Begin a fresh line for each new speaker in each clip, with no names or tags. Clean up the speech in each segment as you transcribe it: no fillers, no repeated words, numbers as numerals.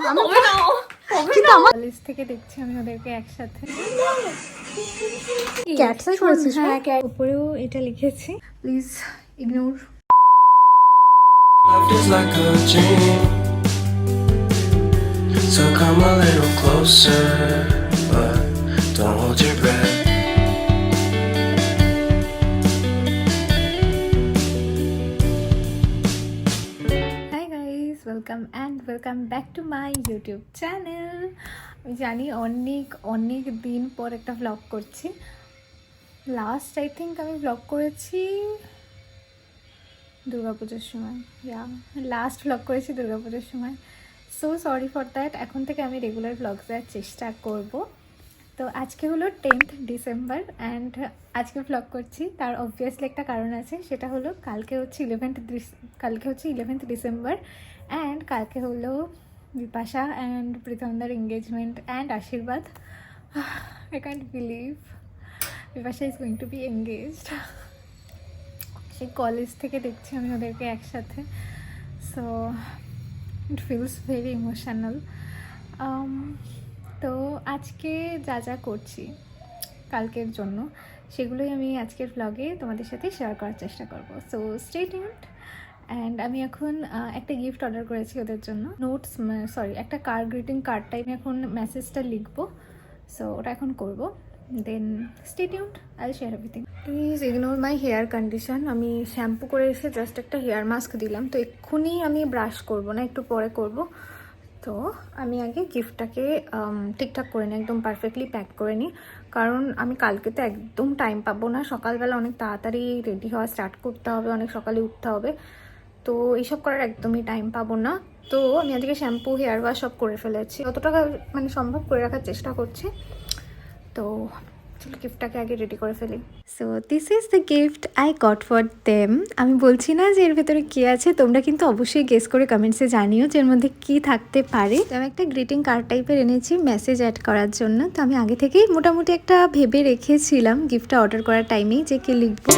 কিন্তু আমার
কলেজ থেকে দেখছি আমি ওদেরকে একসাথে।
ক্যাট সাইজ করেছিস?
হ্যাঁ, উপরেও এটা লিখেছি, please ignore.
Love is like a dream, so come a little closer, but don't hold your breath.
Hi guys, welcome back to my YouTube channel. আমি জানি অনেক দিন পর একটা ভ্লগ করছি। লাস্ট আই থিঙ্ক আমি ভ্লগ করেছি দুর্গাপুজোর সময়, লাস্ট ভ্লগ করেছি দুর্গাপুজোর সময়। So sorry for that. এখন থেকে আমি রেগুলার ভ্লগ দেওয়ার চেষ্টা করব। তো আজকে হলো 10th ডিসেম্বর অ্যান্ড আজকে ভ্লগ করছি, তার অবভিয়াসলি একটা কারণ আছে। সেটা হলো কালকে হচ্ছে 11th ডিসেম্বর অ্যান্ড কালকে হলো বিপাশা অ্যান্ড প্রীতমদার এঙ্গেজমেন্ট অ্যান্ড আশীর্বাদ। I can't believe Bipasha is going to be engaged. সেই কলেজ থেকে দেখছি আমি ওদেরকে একসাথে। So it feels very emotional. তো আজকে যা করছি কালকের জন্য সেগুলোই আমি আজকের ভ্লগে তোমাদের সাথে শেয়ার করার চেষ্টা করব। So stay tuned. অ্যান্ড আমি এখন একটা গিফট অর্ডার করেছি ওদের জন্য, একটা গ্রিটিং কার্ড টাইপ। আমি এখন মেসেজটা লিখবো, সো ওটা এখন করব। Then stay tuned, I share everything. Please ignore my hair condition. আমি শ্যাম্পু করে এসে জাস্ট একটা হেয়ার মাস্ক দিলাম, তো এক্ষুনি আমি ব্রাশ করব না, একটু পরে করব। তো আমি আগে গিফটটাকে ঠিকঠাক করে নিই, একদম পারফেক্টলি প্যাক করে নিই, কারণ আমি কালকে তো একদম টাইম পাবো না। সকালবেলা অনেক তাড়াতাড়ি রেডি হওয়া স্টার্ট করতে হবে, অনেক সকালে উঠতে হবে, তো এইসব করার একদমই টাইম পাবো না। তো আমি আজকে শ্যাম্পু হেয়ার ওয়াশ সব করে ফেলেছি, যতটা মানে সম্ভব করে রাখার চেষ্টা করছি। তো চলো গিফটটাকে আগে রেডি করে ফেলি। So this is the gift I got for them. আমি বলছি না যে এর ভেতরে কী আছে, তোমরা কিন্তু অবশ্যই গেস করে কমেন্টসে জানিও যে এর মধ্যে কী থাকতে পারে। আমি একটা গ্রিটিং কার্ড টাইপের এনেছি মেসেজ অ্যাড করার জন্য। তো আমি আগে থেকেই মোটামুটি একটা ভেবে রেখেছিলাম গিফটটা অর্ডার করার টাইমেই যে কী লিখবো।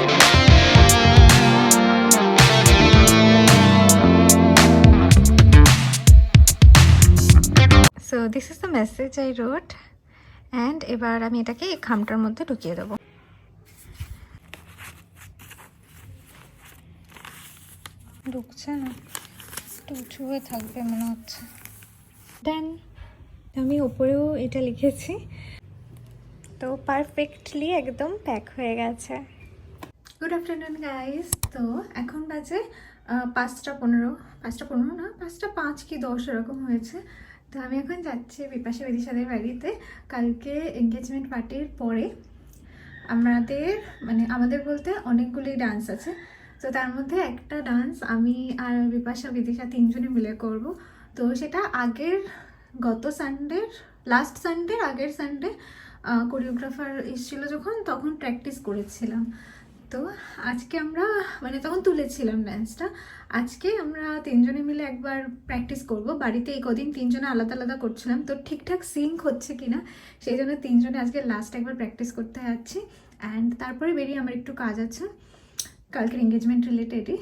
So this is the message I রোট and এবার আমি এটাকে এই খামটার মধ্যে ঢুকিয়ে দেবো। ঢুকছে না, একটু উঁচু হয়ে থাকবে মনে হচ্ছে। দেন আমি ওপরেও এটা লিখেছি, তো পারফেক্টলি একদম প্যাক হয়ে গেছে। Good afternoon guys. তো এখন বাজে 5:15 না, 5:05 কি 10 এরকম হয়েছে। তো আমি এখন যাচ্ছি বিপাশা বিদিশাদের বাড়িতে। কালকে এঙ্গেজমেন্ট পার্টির পরে আমাদের বলতে অনেকগুলি ডান্স আছে, তো তার মধ্যে একটা ডান্স আমি আর বিপাশা বিদিশা তিনজনে মিলে করব। তো সেটা গত লাস্ট সানডের আগের সানডে কোরিওগ্রাফার এসেছিলো তখন প্র্যাকটিস করেছিলাম। তো আজকে আমরা তখন তুলেছিলাম ডান্সটা। আজকে আমরা তিনজনে মিলে একবার প্র্যাকটিস করব বাড়িতে। এই কদিন তিনজনে আলাদা আলাদা করছিলাম, তো ঠিকঠাক সিঙ্ক হচ্ছে কিনা সেই জন্য তিনজনে আজকে লাস্ট একবার প্র্যাকটিস করতে যাচ্ছি। অ্যান্ড তারপরে বেরিয়ে আমার একটু কাজ আছে কালকের এঙ্গেজমেন্ট রিলেটেডই।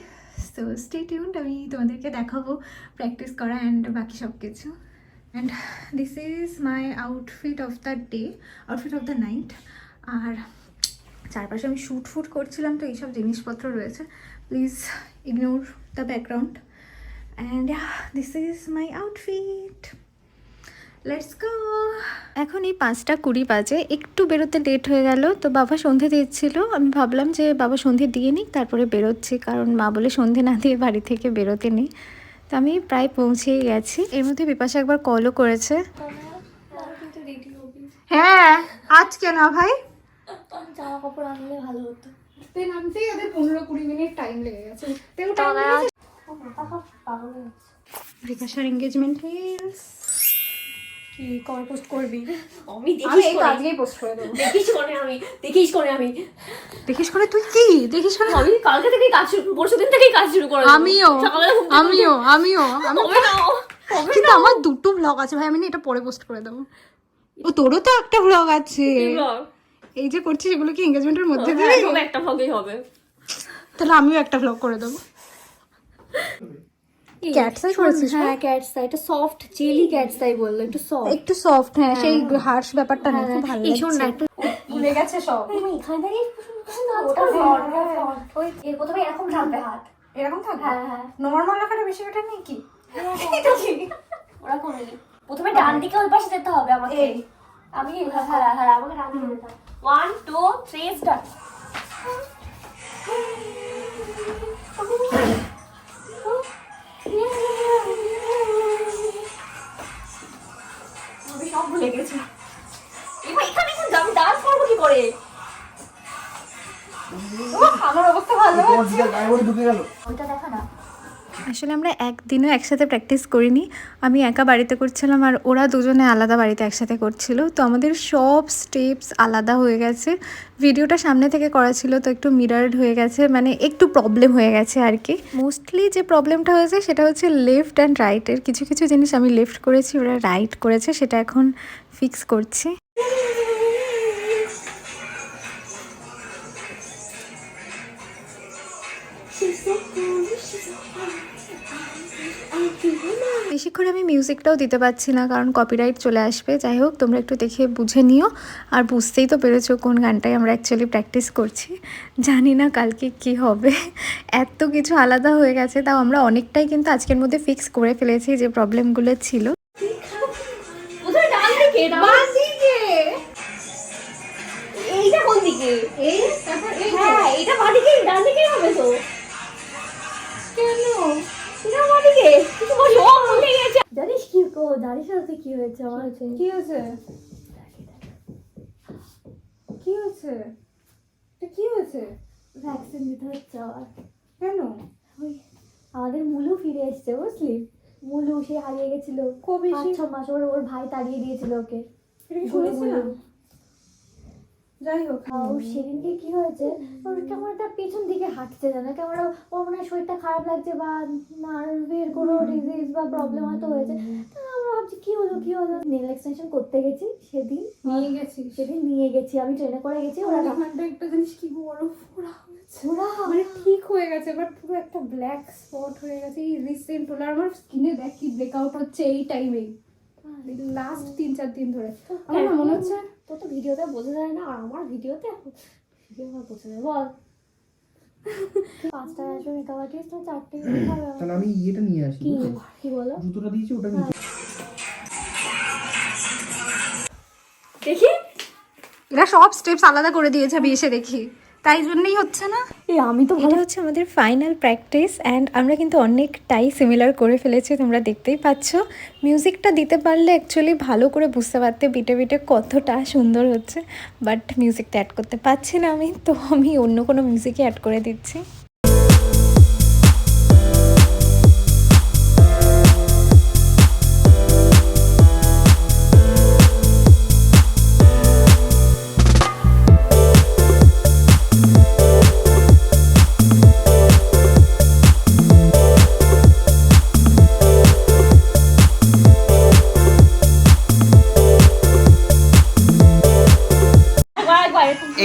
সো স্টে টিউনড, আমি তোমাদেরকে দেখাবো প্র্যাকটিস করা অ্যান্ড বাকি সব কিছু। And this is my outfit of the night. আর চারপাশে আমি শ্যুট করছিলাম, তো এইসব জিনিসপত্র রয়েছে, please ignore the background. And this is my outfit, let's go. এখন এই 5:20 বাজে, একটু বেরোতে লেট হয়ে গেল। তো বাবা সন্ধে দিচ্ছিল, আমি ভাবলাম যে বাবা সন্ধে দিয়ে নিক তারপরে বেরোচ্ছি, কারণ মা বলে সন্ধে না দিয়ে বাড়ি থেকে বেরোতে নেই। তো আমি প্রায় পৌঁছেই গেছি। এর মধ্যে বিপাশা একবার কলও করেছে। হ্যাঁ আজকে না ভাই,
জামা কাপড় আনলে ভালো হতো।
নামতেই ওদের 15-20 মিনিট টাইম লেগে গেছে। বিকাশের এঙ্গেজমেন্ট রিলস কি কবে পোস্ট করবি?
আমি
আজকেই পোস্ট করে দেবো।
দেখিস করে আমি
দেখিস করে তুই কি দেখিস করে?
আমি কালকে থেকেই কাজ শুরু, পরশুদিন থেকেই কাজ শুরু করে দেব।
আমিও কিন্তু আমার দুটো ব্লগ আছে ভাই, আমি না এটা পরে পোস্ট করে দেবো। ও তোরও তো একটা ব্লগ আছে, এই যে করছিস এগুলো কি এঙ্গেজমেন্টের মধ্যে দিয়ে
একটা ব্লগই হবে?
তাহলে আমিও একটা ব্লগ করে দেবো। Cat's eye করেছিস না?
হ্যাঁ ক্যাটস আই, এটা সফট জেলি ক্যাটস আই বললো, একটু সফট।
একটু সফট, হ্যাঁ সেই হার্শ ব্যাপারটা নেই, খুব ভালো
এই শোন না,
লাগছে।
একটু
ভুলে গেছে সব।
এখান থেকে ওটা ফ্রন্ট, ওটা ফ্রন্ট। ওই এর প্রথমে এরকম ঢালবে হাত।
এরকম থাকবে?
হ্যাঁ হ্যাঁ
নরমাল রাখাটা বেশি বেটার নেই কি?
ওরা করে নি। প্রথমে ডান দিকে ওই পাশে যেতে হবে আমাকে। আমি হ্যাঁ হ্যাঁ আমাকে ডান দিকে যেতে হবে। 1 2 3 স্টার্ট। আমি সব ভুলে গেছি। এবার এখানে আমি ডান্স করবো কি করে?
আমার অবস্থা ভালো।
ওইটা দেখা না।
আসলে আমরা একদিনও একসাথে প্র্যাকটিস করিনি, আমি একা বাড়িতে করছিলাম আর ওরা দুজনে আলাদা বাড়িতে একসাথে করছিল, তো আমাদের সব স্টেপস আলাদা হয়ে গেছে। ভিডিওটা সামনে থেকে করা ছিল তো একটু মিরার্ড হয়ে গেছে, মানে একটু প্রবলেম হয়ে গেছে আর কি। মোস্টলি যে প্রবলেমটা হয়েছে সেটা হচ্ছে লেফট অ্যান্ড রাইটের, কিছু কিছু জিনিস আমি লেফট করেছি, ওরা রাইট করেছে, সেটা এখন ফিক্স করছি। বেশিক্ষণ আমি মিউজিকটাও দিতে পারছি না কারণ কপিরাইট চলে আসবে। যাই হোক, তোমরা একটু দেখে বুঝে নিও। আর বুঝতেই তো পেরেছো কোন গানটাই আমরা অ্যাকচুয়ালি প্র্যাকটিস করছি। জানি না কালকে কি হবে, এত কিছু আলাদা হয়ে গেছে। তাও আমরা অনেকটাই কিন্তু আজকের মধ্যে ফিক্স করে ফেলেছি যে প্রবলেমগুলো ছিল।
কোথায় ডান দিকে? ডান দিকে। এইটা কোন দিকে? এই তারপর এই, হ্যাঁ এটা বাঁ দিকে, ডান দিকে হবে তো। কেন এটা বাঁ দিকে? কিছু বলি, ও ভুলে গেছে। জানিস কি জানিস না তুই কি হয়েছে আমার?
কি হয়েছে? কি হয়েছে? কি হয়েছে?
ভ্যাকসিন দিতে হচ্ছে আবার।
কেন?
ওই আমাদের মুলু ফিরে এসছে, বুঝলি? মুলু সে হারিয়ে গেছিল
কবে?
5-6 মাস। ওর ভাই তাড়িয়ে দিয়েছিল ওকে।
এটা কি শুনেছিলাম? যাই হোক,
ও সেদিনকে কি হয়েছে, ওর কেমন একটা পেছন দিকে হাঁটছে, জানো কেমন ওর মনে হয় শরীরটা খারাপ লাগছে বা নার্ভের কোনো ডিজিজ বা প্রবলেম হয়তো হয়েছে। তা আমরা ভাবছি কি হলো নেল এক্সটেনশন করতে গেছি সেদিন, নিয়ে গেছি আমি ট্রেনে করে গেছি। ওরা
একটা জিনিস কি বড় ফোড়া হয়েছে,
ওরা
মানে ঠিক হয়ে গেছে বাট পুরো একটা ব্ল্যাক স্পট হয়ে গেছে এই রিসেন্ট হলো। আর আমার স্কিনে দেখ কি ব্রেকআউট হচ্ছে এই টাইমেই, লাস্ট 3-4 দিন ধরে। আমার না মনে হচ্ছে
তো ভিডিওতে বোঝা যায় না, আর আমার ভিডিওতে ভিডিও বোঝা যায়। বল 5টা আসবে মেকআপ আর্টিস্ট, 4টে
তাহলে আমি ইয়েটা নিয়ে আসি।
কি বলো?
জুতোটা দিয়েছি ওটা নিয়ে
দেখি
এরা সব স্টেপস আলাদা করে দিয়েছে, আমি এসে দেখি, তাই জন্যই হচ্ছে না।
আমি তো
এটা হচ্ছে আমাদের ফাইনাল প্র্যাকটিস অ্যান্ড আমরা কিন্তু অনেকটাই সিমিলার করে ফেলেছি, তোমরা দেখতেই পাচ্ছ। মিউজিকটা দিতে পারলে অ্যাকচুয়ালি ভালো করে বুঝতে পারতে বিটে বিটে কতটা সুন্দর হচ্ছে, বাট মিউজিকটা অ্যাড করতে পারছি না আমি, তো আমি অন্য কোনো মিউজিকে অ্যাড করে দিচ্ছি।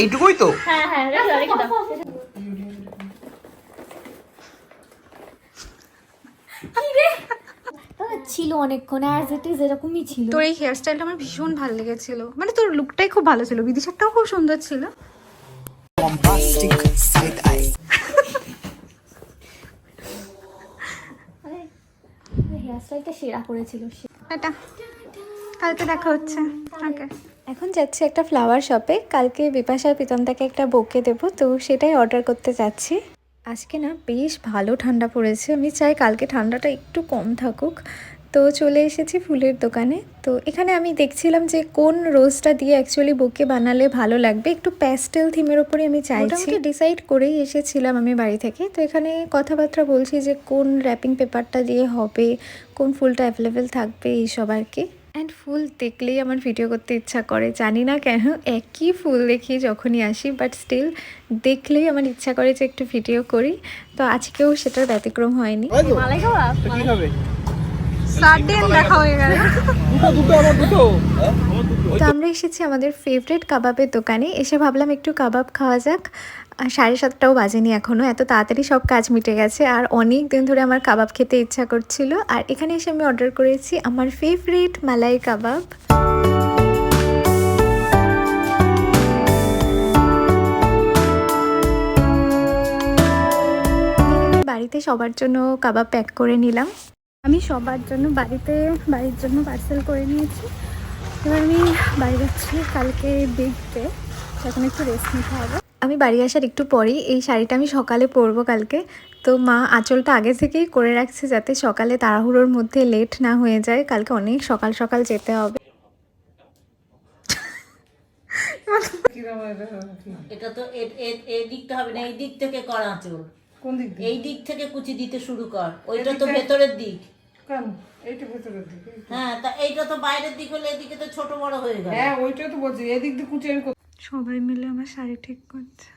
এইটুকুই তো।
হ্যাঁ হ্যাঁ রেখে দাও। ছিল অনেকক্ষণ অ্যাজ ইট ইজ এরকমই ছিল।
তোর এই হেয়ার স্টাইলটা আমার ভীষণ ভালো লেগেছিল, মানে তোর লুকটাই খুব ভালো ছিল, বিদিশাটাও খুব সুন্দর ছিল।
হেয়ার স্টাইলটা সেরা করেছিল সে।
এটা কালকে দেখা হচ্ছে। ওকে, এখন যাচ্ছি একটা ফ্লাওয়ার শপে, কালকে বিপাশার প্রীতমদাকে একটা বোকে দেবো, তো সেটাই অর্ডার করতে যাচ্ছি। আজকে না বেশ ভালো ঠান্ডা পড়েছে, আমি চাই কালকে ঠান্ডাটা একটু কম থাকুক। তো চলে এসেছি ফুলের দোকানে। তো এখানে আমি দেখছিলাম যে কোন রোজটা দিয়ে অ্যাকচুয়ালি বোকে বানালে ভালো লাগবে, একটু প্যাস্টেল থিমের ওপরে আমি চাইছি। ডিসাইড করেই এসেছিলাম আমি বাড়ি থেকে। তো এখানে কথাবার্তা বলছি যে কোন র্যাপিং পেপারটা দিয়ে হবে, কোন ফুলটা অ্যাভেলেবেল থাকবে, এইসব আর কি। অ্যান্ড ফুল দেখলেই আমার ভিডিও করতে ইচ্ছা করে, জানি না কেন, একই ফুল দেখি যখনই আসি, বাট স্টিল দেখলেই আমার ইচ্ছা করে যে একটু ভিডিও করি। তো আজকেও সেটার ব্যতিক্রম হয়নি।
মালাই খাওয়া
কি খাবে?
সাডেন দেখা হয়ে গেল।
দুটো
তো আমরা এসেছি আমাদের ফেভারিট কাবাবের দোকানে, এসে ভাবলাম একটু কাবাব খাওয়া যাক। আর 7:30টাও বাজেনি এখনও, এত তাড়াতাড়ি সব কাজ মিটে গেছে। আর অনেক দিন ধরে আমার কাবাব খেতে ইচ্ছা করছিল, আর এখানে এসে আমি অর্ডার করেছি আমার ফেভারিট মালাই কাবাব। বাড়িতে সবার জন্য কাবাব প্যাক করে নিলাম। আমি সবার জন্য বাড়ির জন্য পার্সেল করে নিয়েছি। এবার আমি বাড়ি যাচ্ছি, কালকে বিগ ডে, এখন একটু রেস্ট নিতে হবে। আমি বাড়ি আসার একটু পরেই এই শাড়িটা আমি সকালে পরবো কালকে, তো মা আঁচলটা আগে থেকেই করে রাখছে যাতে সকালে তাড়াহুড়োর মধ্যে লেট না হয়ে যায়, কালকে অনেক সকাল সকাল যেতে হবে।
এটা তো এই দিকটা হবে না, এই দিক থেকে কর আঁচল।
কোন দিক
এই দিক থেকে কুচি দিতে শুরু কর, ওইটা তো ভেতরের দিক।
কেন এইটা ভেতরের দিকে?
হ্যাঁ, তা এইটা তো বাইরের দিক হলে এদিকে তো ছোট বড় হয়ে গেল।
হ্যাঁ ওইটাই তো বলছি, এদিক দিয়ে কুচি আমি
সবাই মিলে আমার শাড়ি ঠিক করছে।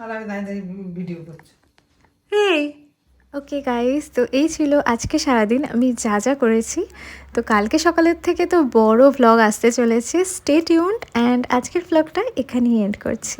আর আমি দাঁড়িয়ে ভিডিও করছি।
এই ওকে গাইস, তো এই ছিল আজকে সারাদিন আমি যা যা করেছি। তো কালকে সকালের থেকে তো বড় ভ্লগ আসতে চলেছে, স্টে টিউনড, অ্যান্ড আজকের ভ্লগটা এখানেই এন্ড করছি।